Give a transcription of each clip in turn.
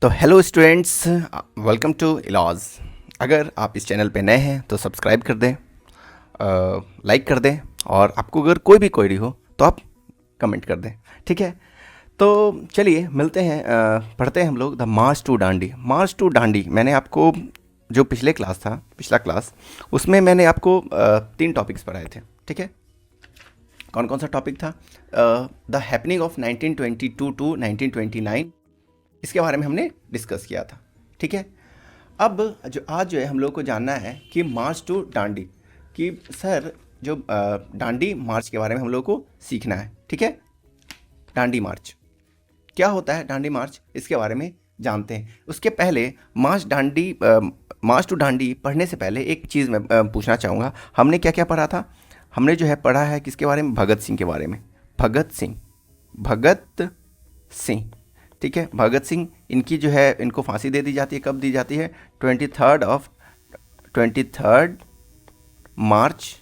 तो hello students, welcome to इलाज। अगर आप इस चैनल पे नए हैं तो सब्सक्राइब कर दें, लाइक कर दें, और आपको अगर कोई भी क्वेरी हो तो आप कमेंट कर दें। ठीक है, तो चलिए मिलते हैं, पढ़ते हैं हम लोग the march to Dandi. March to Dandi मैंने आपको जो पिछला क्लास, उसमें मैंने आपको 3 टॉपिक्स पढ़ाए थे। ठीक है, कौन कौन सा टॉपिक था? द हैपनिंग ऑफ 1922 टू 1929, इसके बारे में हमने डिस्कस किया था। ठीक है, अब आज जो है हम लोग को जानना है कि मार्च टू डांडी, कि सर जो डांडी मार्च के बारे में हम लोग को सीखना है। ठीक है, डांडी मार्च क्या होता है, डांडी मार्च इसके बारे में जानते हैं। उसके पहले मार्च टू डांडी पढ़ने से पहले एक चीज़ मैं पूछना चाहूँगा, हमने क्या क्या पढ़ा था? हमने जो है पढ़ा है किसके बारे में? भगत सिंह के बारे में। भगत सिंह। ठीक है, भगत सिंह, इनकी जो है इनको फांसी दे दी जाती है। कब दी जाती है? 23 मार्च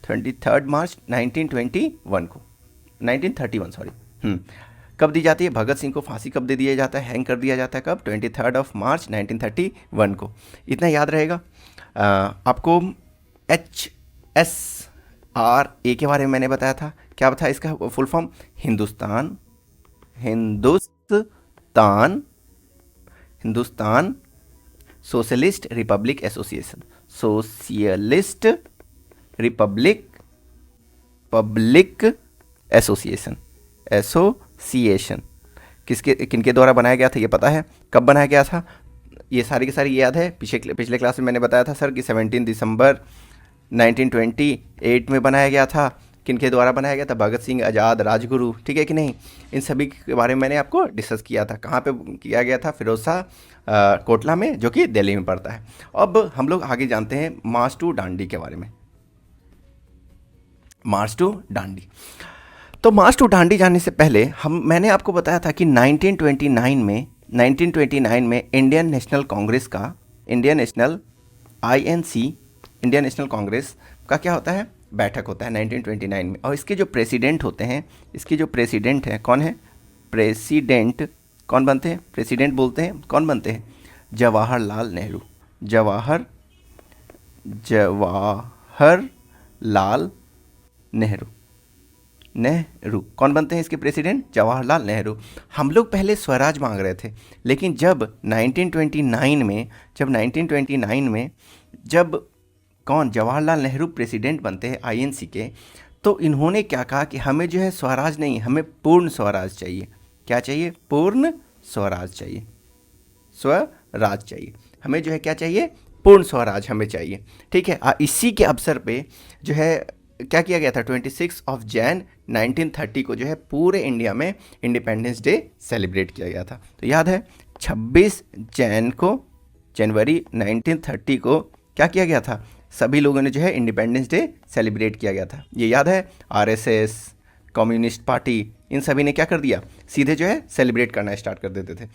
1921 को, 1931 सॉरी। कब दी जाती है? भगत सिंह को फांसी कब दे दिया जाता है, हैंग कर दिया जाता है? कब? 23 मार्च 1931 को। इतना याद रहेगा। आपको HSRA के बारे में मैंने बताया था। क्या बताया इसका full form? Hindustan socialist Republic association. Socialist Republic public association किनके द्वारा बनाया गया था, ये पता है? कब बनाया गया था? ये सारी की सारी याद है। पिछले क्लास में मैंने बताया था सर कि 17 दिसंबर 1928 में बनाया गया था। किनके द्वारा बनाया गया था? भगत सिंह, आज़ाद, राजगुरु। ठीक है कि नहीं? इन सभी के बारे में मैंने आपको डिस्कस किया था। कहाँ पे किया गया था? फिरोजशाह कोटला में, जो कि दिल्ली में पड़ता है। अब हम लोग आगे जानते हैं मार्च टू डांडी के बारे में। मार्च टू डांडी, तो मार्च टू डांडी जानने से पहले मैंने आपको बताया था कि 1929 में इंडियन नेशनल कांग्रेस का, इंडियन नेशनल कांग्रेस का क्या होता है? बैठक होता है 1929 में। और इसके जो प्रेसिडेंट होते हैं, इसके जो प्रेसिडेंट हैं, कौन है प्रेसिडेंट? कौन बनते हैं? प्रेसिडेंट बोलते हैं, कौन बनते हैं? जवाहरलाल नेहरू कौन बनते हैं इसके प्रेसिडेंट? जवाहरलाल नेहरू। हम लोग पहले स्वराज मांग रहे थे, लेकिन जब 1929 में जब कौन? जवाहरलाल नेहरू प्रेसिडेंट बनते हैं आईएनसी के, तो इन्होंने क्या कहा कि हमें जो है स्वराज नहीं, हमें पूर्ण स्वराज चाहिए। क्या चाहिए? पूर्ण स्वराज चाहिए। हमें जो है क्या चाहिए? पूर्ण स्वराज हमें चाहिए। ठीक है, इसी के अवसर पे जो है क्या किया गया था? 26 जनवरी 1930 को जो है पूरे इंडिया में इंडिपेंडेंस डे सेलिब्रेट किया गया था। तो याद है 26 जनवरी 1930 को क्या किया गया था? सभी लोगों ने जो है इंडिपेंडेंस डे सेलिब्रेट किया गया था। ये याद है? आरएसएस, कम्युनिस्ट पार्टी, इन सभी ने क्या कर दिया? सीधे जो है सेलिब्रेट करना स्टार्ट कर देते थे।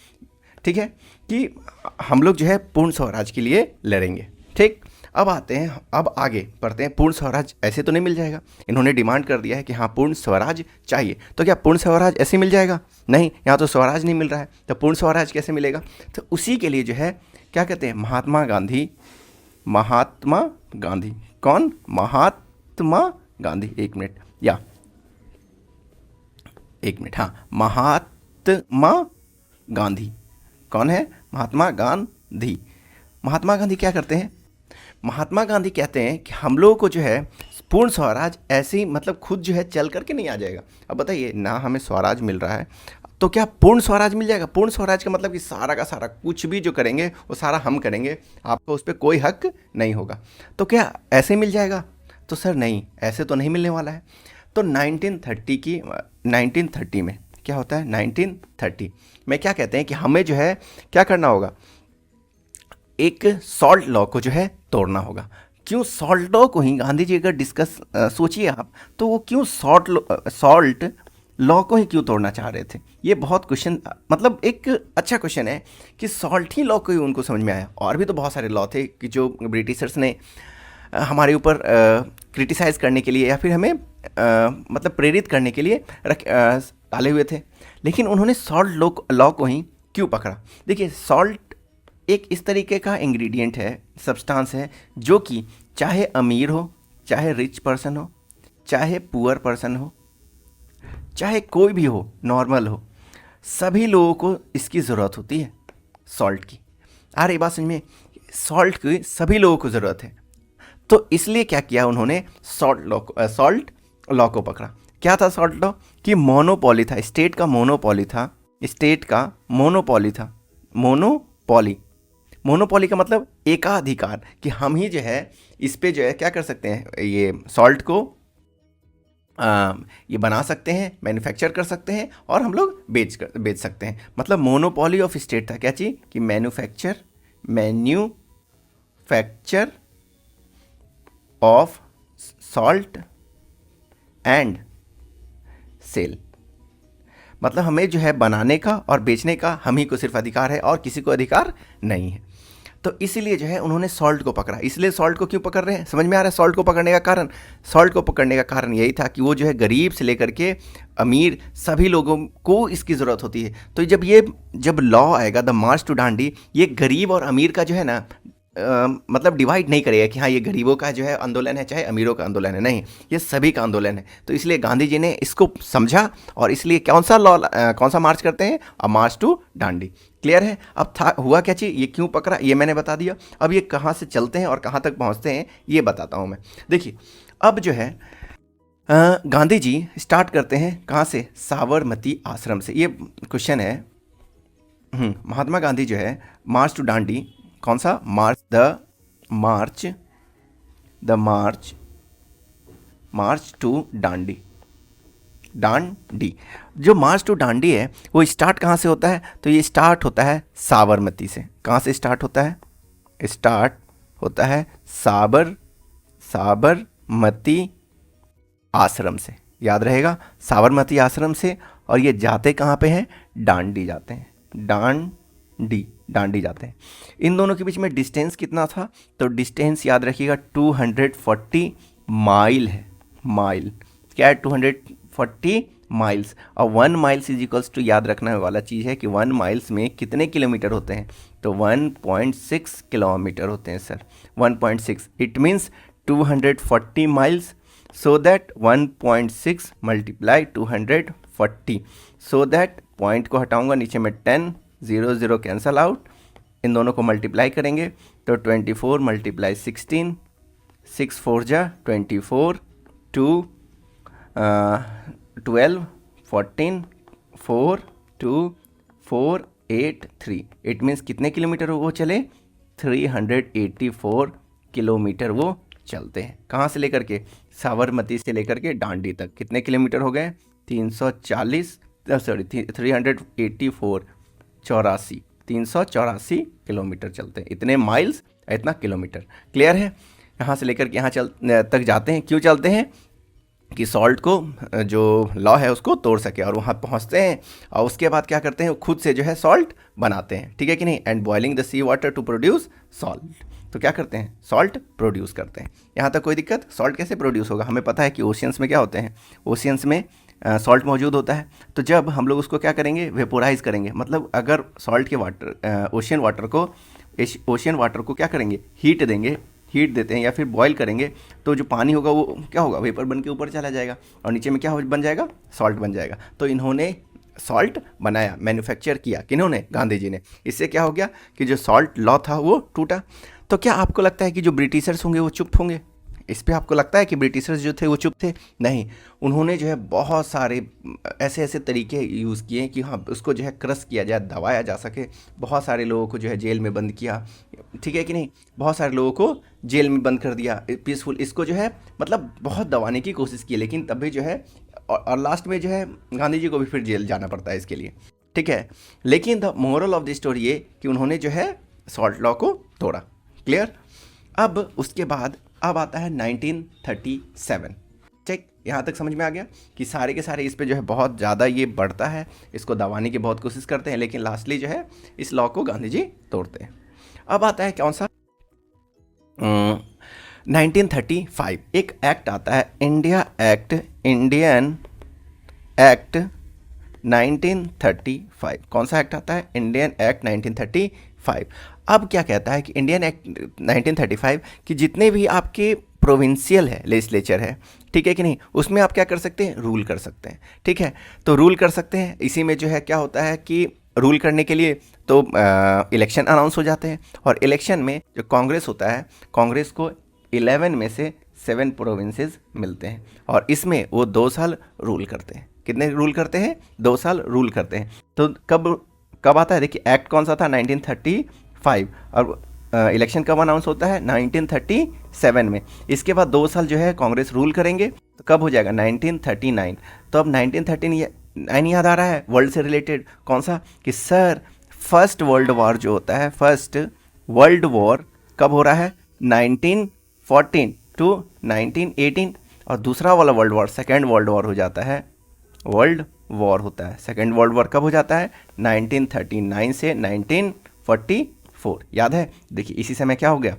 ठीक है, कि हम लोग जो है पूर्ण स्वराज के लिए लड़ेंगे। ठीक, अब आगे बढ़ते हैं। पूर्ण स्वराज ऐसे तो नहीं मिल जाएगा। इन्होंने डिमांड कर दिया है कि हाँ पूर्ण स्वराज चाहिए। तो क्या पूर्ण स्वराज ऐसे मिल जाएगा? नहीं, यहाँ तो स्वराज नहीं मिल रहा है, तो पूर्ण स्वराज कैसे मिलेगा? तो उसी के लिए जो है क्या कहते हैं? महात्मा गांधी। कौन? महात्मा गांधी। एक मिनट, हाँ, महात्मा गांधी कौन है? महात्मा गांधी क्या करते हैं? महात्मा गांधी कहते हैं कि हम लोगों को जो है पूर्ण स्वराज ऐसे ही, मतलब खुद जो है चल करके नहीं आ जाएगा। अब बताइए ना, हमें स्वराज मिल रहा है, तो क्या पूर्ण स्वराज मिल जाएगा? पूर्ण स्वराज का मतलब कि सारा का सारा कुछ भी जो करेंगे वो सारा हम करेंगे, आपको उस पर कोई हक नहीं होगा। तो क्या ऐसे मिल जाएगा? तो सर नहीं, ऐसे तो नहीं मिलने वाला है। तो 1930 में क्या होता है? 1930 में क्या कहते हैं कि हमें जो है क्या करना होगा? एक सॉल्ट लॉ को जो है तोड़ना होगा। क्यों सॉल्ट लॉ को ही गांधी जी अगर सोचिए आप, तो वो क्यों सॉल्ट लॉ को ही क्यों तोड़ना चाह रहे थे? ये बहुत क्वेश्चन, मतलब एक अच्छा क्वेश्चन है कि सॉल्ट ही लॉ को ही उनको समझ में आया। और भी तो बहुत सारे लॉ थे कि जो ब्रिटिशर्स ने हमारे ऊपर क्रिटिसाइज़ करने के लिए या फिर हमें मतलब प्रेरित करने के लिए डाले हुए थे, लेकिन उन्होंने सॉल्ट लॉ को ही क्यों पकड़ा? देखिए, सॉल्ट एक इस तरीके का इंग्रेडिएंट है, सब्सटेंस है, जो कि चाहे अमीर हो, चाहे रिच पर्सन हो, चाहे पुअर पर्सन हो, चाहे कोई भी हो, नॉर्मल हो, सभी लोगों को इसकी ज़रूरत होती है, सॉल्ट की। आ रही बात समझ में? सॉल्ट की सभी लोगों को ज़रूरत है। तो इसलिए क्या किया उन्होंने, सॉल्ट लॉ को पकड़ा। क्या था सॉल्ट लॉ? कि मोनोपॉली था, स्टेट का मोनोपॉली था, स्टेट का मोनोपॉली था। मोनोपॉली का मतलब एकाधिकार, कि हम ही जो है इस पे जो है क्या कर सकते हैं, ये सॉल्ट को ये बना सकते हैं, मैन्युफैक्चर कर सकते हैं और हम लोग बेच सकते हैं। मतलब मोनोपॉली ऑफ स्टेट था। क्या चीज़? कि manufacture of salt and sale. मतलब हमें जो है बनाने का और बेचने का हम ही को सिर्फ अधिकार है और किसी को अधिकार नहीं है। तो इसीलिए जो है उन्होंने सॉल्ट को पकड़ा। इसलिए सॉल्ट को क्यों पकड़ रहे हैं, समझ में आ रहा है? सॉल्ट को पकड़ने का कारण, सॉल्ट को पकड़ने का कारण यही था कि वो जो है गरीब से लेकर के अमीर सभी लोगों को इसकी ज़रूरत होती है। तो जब लॉ आएगा, द मार्च टू डांडी, ये गरीब और अमीर का जो है ना मतलब डिवाइड नहीं करेगा कि हाँ ये गरीबों का जो है आंदोलन है, चाहे अमीरों का आंदोलन है। नहीं, ये सभी का आंदोलन है। तो इसलिए गांधी जी ने इसको समझा और इसलिए कौन सा मार्च करते हैं, अ मार्च टू डांडी। क्लियर है? अब था हुआ क्या चीज़, ये क्यों पकड़ा, ये मैंने बता दिया। अब ये कहाँ से चलते हैं और कहाँ तक पहुँचते हैं ये बताता हूँ मैं। देखिए, अब जो है गांधी जी स्टार्ट करते हैं कहाँ से, साबरमती आश्रम से। ये क्वेश्चन है। महात्मा गांधी जो है मार्च टू डांडी, कौन सा मार्च, मार्च टू डांडी, जो मार्च टू डांडी है वो स्टार्ट कहाँ से होता है? तो ये स्टार्ट होता है साबरमती से। कहाँ से स्टार्ट होता है? स्टार्ट होता है साबरमती आश्रम से। याद रहेगा, साबरमती आश्रम से। और ये जाते कहाँ पे हैं? डांडी जाते हैं, डांडी जाते हैं। इन दोनों के बीच में डिस्टेंस कितना था? तो डिस्टेंस याद रखिएगा 240 माइल है। माइल क्या है? 240 माइल्स। और 1 माइल्स इज इक्वल्स टू, याद रखने वाला चीज़ है कि 1 माइल्स में कितने किलोमीटर होते हैं? तो 1.6 किलोमीटर होते हैं sir, 1.6। It means 240 miles, so that 1.6 multiply 240, so that point को हटाऊंगा, नीचे में 10, 0 कैंसल आउट, इन दोनों को मल्टीप्लाई करेंगे तो 24 मल्टीप्लाई 16, 6 4 जा 24, 2 12 14 4 2 4 8 3। इट मीन्स कितने किलोमीटर वो चले? 384 किलोमीटर वो चलते हैं। कहाँ से लेकर के? साबरमती से लेकर के डांडी तक कितने किलोमीटर हो गए? 384 किलोमीटर चलते हैं। इतने माइल्स, इतना किलोमीटर। क्लियर है? यहाँ से लेकर के यहाँ तक जाते हैं। क्यों चलते हैं? कि सॉल्ट को जो लॉ है उसको तोड़ सके। और वहाँ पहुँचते हैं और उसके बाद क्या करते हैं, खुद से जो है सॉल्ट बनाते हैं। ठीक है कि नहीं? And boiling the sea water to produce salt. तो क्या करते हैं? सॉल्ट प्रोड्यूस करते हैं। यहाँ तक कोई दिक्कत? सॉल्ट कैसे प्रोड्यूस होगा? हमें पता है कि ओशियंस में क्या होते हैं, ओशियंस में सॉल्ट मौजूद होता है। तो जब हम लोग उसको क्या करेंगे, वेपोराइज करेंगे। मतलब अगर सॉल्ट के वाटर, ओशियन वाटर को क्या करेंगे, हीट देते हैं या फिर बॉईल करेंगे, तो जो पानी होगा वो क्या होगा, वेपर बन के ऊपर चला जाएगा और नीचे में क्या बन जाएगा, सॉल्ट बन जाएगा। तो इन्होंने सॉल्ट बनाया, मैन्युफैक्चर किया। किन्होंने? गांधी जी ने। इससे क्या हो गया कि जो सॉल्ट लॉ था वो टूटा। तो क्या आपको लगता है कि जो ब्रिटिशर्स होंगे वो चुप होंगे? इस पे आपको लगता है कि ब्रिटिशर्स जो थे वो चुप थे? नहीं, उन्होंने जो है बहुत सारे ऐसे तरीके यूज़ किए कि हाँ उसको जो है क्रश किया जाए, दबाया जा सके। बहुत सारे लोगों को जो है जेल में बंद किया। ठीक है कि नहीं? बहुत सारे लोगों को जेल में बंद कर दिया पीसफुल। इसको जो है मतलब बहुत दबाने की कोशिश की, लेकिन तब भी जो है और लास्ट में जो है गांधी जी को भी फिर जेल जाना पड़ता है इसके लिए। ठीक है, लेकिन the moral of the story ये कि उन्होंने जो है सॉल्ट लॉ को तोड़ा। क्लियर? अब उसके बाद अब आता है 1937। ठीक, यहाँ तक समझ में आ गया कि सारे के सारे इस पे जो है बहुत ज़्यादा ये बढ़ता है, इसको दबाने की बहुत कोशिश करते हैं, लेकिन लास्टली जो है इस लॉ को गांधी जी तोड़ते हैं। अब आता है कौन सा, 1935 एक एक्ट आता है, इंडियन एक्ट 1935। कौन सा एक्ट आता है? Indian act 1935। अब क्या कहता है कि इंडियन एक्ट 1935 कि जितने भी आपके प्रोविंशियल है लेजिस्लेचर है, ठीक है कि नहीं, उसमें आप क्या कर सकते हैं? रूल कर सकते हैं। ठीक है, तो रूल कर सकते हैं। इसी में जो है क्या होता है कि रूल करने के लिए तो इलेक्शन अनाउंस हो जाते हैं, और इलेक्शन में जो कांग्रेस होता है, कांग्रेस को 11 में से 7 प्रोविंसेस मिलते हैं, और इसमें वो 2 साल रूल करते हैं। कितने रूल करते हैं? 2 साल रूल करते हैं। तो कब कब आता है? देखिए, एक्ट कौन सा था? 1935। और इलेक्शन कब अनाउंस होता है? 1937 में। इसके बाद 2 साल जो है कांग्रेस रूल करेंगे, तो कब हो जाएगा? 1939। तो अब 1939 याद आ रहा है वर्ल्ड से रिलेटेड। कौन सा? कि सर फर्स्ट वर्ल्ड वॉर जो होता है, फर्स्ट वर्ल्ड वॉर कब हो रहा है? 1914 टू 1918। और दूसरा वाला world war, second world war हो जाता है, वर्ल्ड वॉर होता है। सेकेंड वर्ल्ड वॉर कब हो जाता है? 1939 से 1944। याद है? देखिए इसी समय क्या हो गया?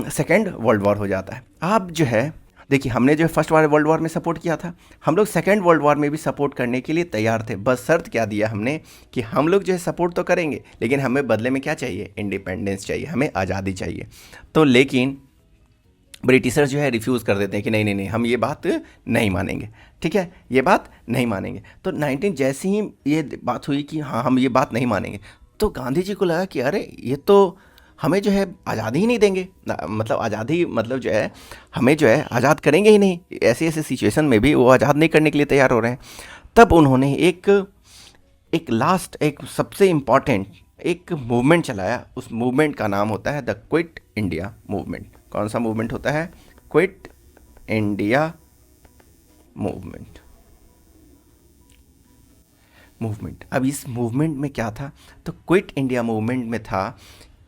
सेकेंड वर्ल्ड वॉर हो जाता है। अब जो है देखिए, हमने जो फर्स्ट वर्ल्ड वॉर में सपोर्ट किया था, हम लोग सेकेंड वर्ल्ड वॉर में भी सपोर्ट करने के लिए तैयार थे। बस शर्त क्या दिया हमने कि हम लोग जो है सपोर्ट तो करेंगे, लेकिन हमें बदले में क्या चाहिए? इंडिपेंडेंस चाहिए, हमें आज़ादी चाहिए। तो लेकिन ब्रिटिशर्स जो है रिफ्यूज़ कर देते हैं कि नहीं नहीं नहीं, हम ये बात नहीं मानेंगे। ठीक है, ये बात नहीं मानेंगे। तो 19 जैसे ही ये बात हुई कि हाँ हम ये बात नहीं मानेंगे, तो गांधी जी को लगा कि अरे ये तो हमें जो है आज़ादी ही नहीं देंगे, मतलब आज़ादी मतलब जो है हमें जो है आज़ाद करेंगे ही नहीं। ऐसे ऐसे सिचुएशन में भी वो आज़ाद नहीं करने के लिए तैयार हो रहे हैं। तब उन्होंने एक लास्ट, एक सबसे इम्पॉर्टेंट एक मूवमेंट चलाया। उस मूवमेंट का नाम होता है द क्विट इंडिया मूवमेंट। कौन सा मूवमेंट होता है? Quit India movement. अब इस मूवमेंट में क्या था? तो क्विट इंडिया मूवमेंट में था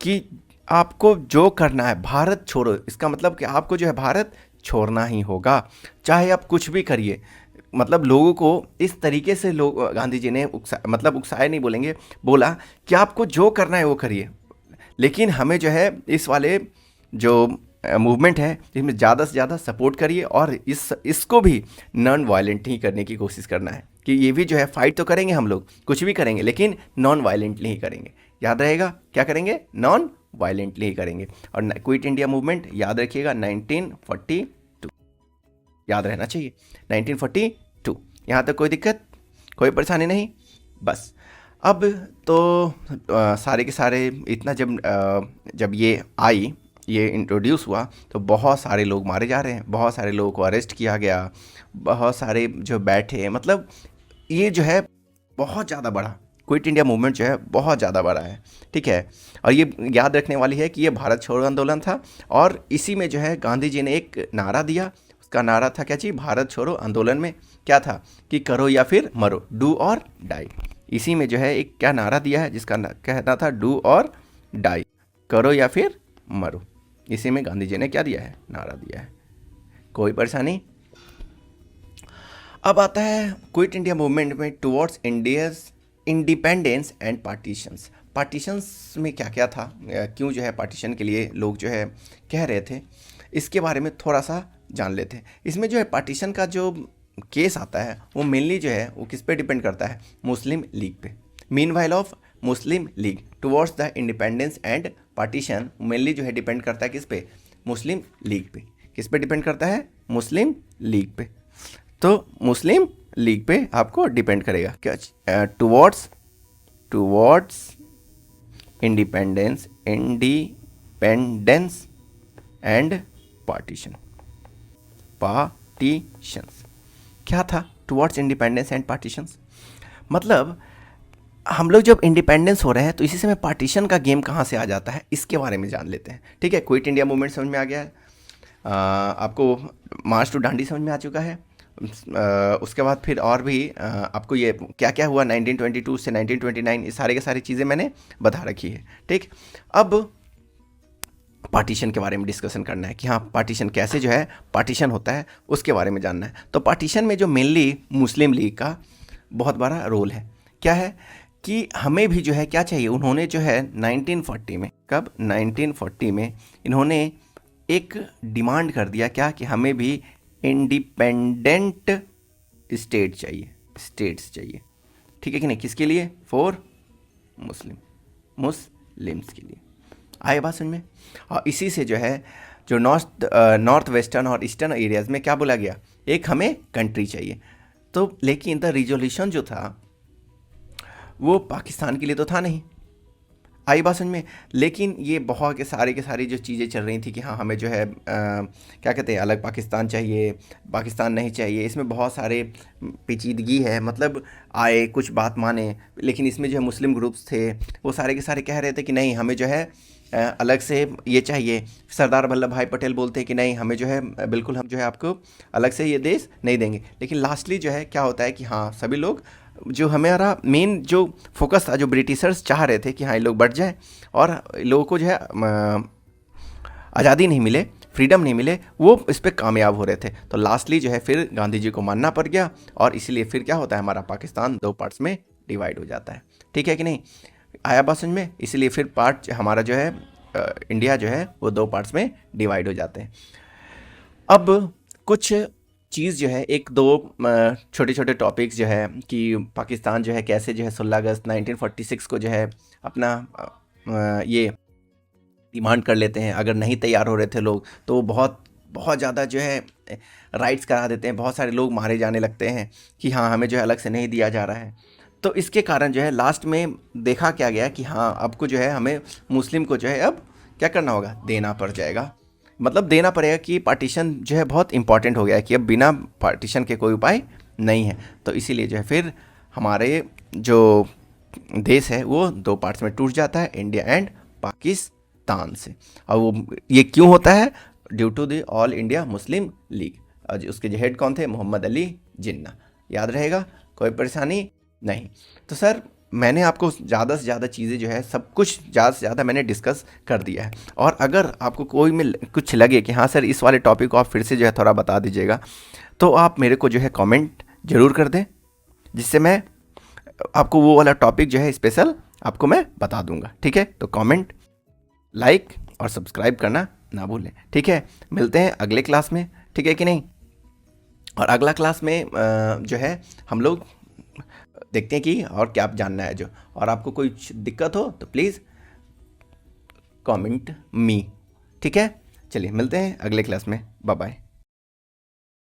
कि आपको जो करना है भारत छोड़ो। इसका मतलब कि आपको जो है भारत छोड़ना ही होगा, चाहे आप कुछ भी करिए। मतलब लोगों को इस तरीके से लोग गांधी जी ने उकसाए नहीं बोलेंगे, बोला कि आपको जो करना है वो करिए, लेकिन हमें जो है इस वाले जो मूवमेंट है इसमें ज़्यादा से ज़्यादा सपोर्ट करिए, और इसको भी नॉन वायलेंट ही करने की कोशिश करना है। कि ये भी जो है फाइट तो करेंगे, हम लोग कुछ भी करेंगे, लेकिन नॉन वायलेंटली ही करेंगे। याद रहेगा, क्या करेंगे? नॉन वायलेंटली ही करेंगे। और क्विट इंडिया मूवमेंट याद रखिएगा 1942, याद रहना चाहिए 1942। यहाँ तक कोई दिक्कत, कोई परेशानी नहीं? बस अब तो सारे के सारे इतना जब ये इंट्रोड्यूस हुआ, तो बहुत सारे लोग मारे जा रहे हैं, बहुत सारे लोगों को अरेस्ट किया गया, बहुत सारे जो बैठे, मतलब ये जो है बहुत ज़्यादा बड़ा क्विट इंडिया मूवमेंट जो है बहुत ज़्यादा बड़ा है। ठीक है, और ये याद रखने वाली है कि ये भारत छोड़ो आंदोलन था, और इसी में जो है गांधी जी ने एक नारा दिया। उसका नारा था क्या चीज़? भारत छोड़ो आंदोलन में क्या था? कि करो या फिर मरो, डू और डाई। इसी में जो है एक क्या नारा दिया है जिसका कहना था डू और डाई, करो या फिर मरो। इसी में गांधी जी ने क्या दिया है? नारा दिया है। कोई परेशानी? अब आता है क्विट इंडिया मूवमेंट में towards India's independence and partitions. Partitions में क्या क्या था, क्यों जो है पार्टीशन के लिए लोग जो है कह रहे थे, इसके बारे में थोड़ा सा जान लेते हैं। इसमें जो है पार्टीशन का जो केस आता है वो मेनली जो है वो किस पे डिपेंड करता है? मुस्लिम लीग पे। Meanwhile of Muslim league towards the independence and partition mainly जो है डिपेंड करता है किस पे? मुस्लिम लीग पे। किस पे डिपेंड करता है? मुस्लिम लीग पे। तो मुस्लिम लीग पे आपको डिपेंड करेगा क्या? Towards independence and partitions. क्या था टुवर्ड्स इंडिपेंडेंस एंड पार्टीशंस? मतलब हम लोग जब इंडिपेंडेंस हो रहे हैं तो इसी समय पार्टीशन का गेम कहाँ से आ जाता है, इसके बारे में जान लेते हैं। ठीक है, क्विट इंडिया मूवमेंट समझ में आ गया है, आपको मार्च टू दांडी समझ में आ चुका है। उसके बाद फिर और भी आपको ये क्या क्या हुआ 1922 से 1929, ये सारे के सारी चीज़ें मैंने बता रखी है। ठीक, अब पार्टीशन के बारे में डिस्कशन करना है कि हाँ पार्टीशन कैसे जो है पार्टीशन होता है, उसके बारे में जानना है। तो पार्टीशन में जो मेनली मुस्लिम लीग का बहुत बड़ा रोल है। क्या है कि हमें भी जो है क्या चाहिए, उन्होंने जो है 1940 में, कब? 1940 में इन्होंने एक डिमांड कर दिया क्या? कि हमें भी इंडिपेंडेंट स्टेट चाहिए। स्टेट्स चाहिए, ठीक है कि नहीं, किसके लिए, फॉर मुस्लिम्स के लिए। आए बात समझ में। और इसी से जो है जो नॉर्थ वेस्टर्न और ईस्टर्न एरियाज़ में क्या बोला गया, एक हमें कंट्री चाहिए। तो लेकिन द रिजोल्यूशन जो था वो पाकिस्तान के लिए तो था नहीं, आई बात समझ में। लेकिन ये बहुत के सारी जो चीज़ें चल रही थी कि हाँ हमें जो है क्या कहते हैं, अलग पाकिस्तान चाहिए, पाकिस्तान नहीं चाहिए, इसमें बहुत सारे पेचीदगी है। मतलब आए कुछ बात माने, लेकिन इसमें जो है मुस्लिम ग्रुप्स थे वो सारे के सारे कह रहे थे कि नहीं हमें जो है अलग से ये चाहिए। सरदार वल्लभ भाई पटेल बोलते हैं कि नहीं हमें जो है बिल्कुल हम जो है आपको अलग से ये देश नहीं देंगे। लेकिन लास्टली जो है क्या होता है कि हाँ सभी लोग, जो हमारा मेन जो फोकस था, जो ब्रिटिशर्स चाह रहे थे कि हाँ ये लोग बढ़ जाए और लोगों को जो है आज़ादी नहीं मिले, फ्रीडम नहीं मिले, वो इस पर कामयाब हो रहे थे। तो लास्टली जो है फिर गांधी जी को मानना पड़ गया और इसीलिए फिर क्या होता है, हमारा पाकिस्तान 2 पार्ट्स में डिवाइड हो जाता है, ठीक है कि नहीं। आया बात समझ में। इसलिए फिर पार्ट हमारा जो है इंडिया जो है वो 2 पार्ट्स में डिवाइड हो जाते हैं। अब कुछ चीज़ जो है, एक दो छोटे छोटे टॉपिक्स जो है कि पाकिस्तान जो है कैसे जो है 16 अगस्त 1946 को जो है अपना ये डिमांड कर लेते हैं। अगर नहीं तैयार हो रहे थे लोग तो बहुत बहुत ज़्यादा जो है राइट्स करा देते हैं, बहुत सारे लोग मारे जाने लगते हैं कि हाँ हमें जो है अलग से नहीं दिया जा रहा है। तो इसके कारण जो है लास्ट में देखा क्या गया कि हाँ अब को जो है हमें मुस्लिम को जो है अब क्या करना होगा, देना पड़ जाएगा। मतलब देना पड़ेगा कि पार्टीशन जो है बहुत इंपॉर्टेंट हो गया है कि अब बिना पार्टीशन के कोई उपाय नहीं है। तो इसीलिए जो है फिर हमारे जो देश है वो 2 पार्ट्स में टूट जाता है, इंडिया एंड पाकिस्तान से। और वो ये क्यों होता है, due to the All India Muslim League. और उसके जो हेड कौन थे, मोहम्मद अली जिन्ना। याद रहेगा, कोई परेशानी नहीं। तो सर मैंने आपको ज़्यादा से ज़्यादा चीज़ें जो है सब कुछ ज़्यादा से ज़्यादा मैंने डिस्कस कर दिया है। और अगर आपको कोई में कुछ लगे कि हाँ सर इस वाले टॉपिक को आप फिर से जो है थोड़ा बता दीजिएगा, तो आप मेरे को जो है कमेंट ज़रूर कर दें, जिससे मैं आपको वो वाला टॉपिक जो है स्पेशल आपको मैं बता दूंगा, ठीक है। तो कमेंट, लाइक और सब्सक्राइब करना ना भूलें, ठीक है। मिलते हैं अगले क्लास में, ठीक है कि नहीं। और अगला क्लास में जो है हम लोग देखते हैं कि और क्या जानना है जो, और आपको कोई दिक्कत हो तो प्लीज़ कमेंट मी, ठीक है। चलिए मिलते हैं अगले क्लास में, बाय बाय।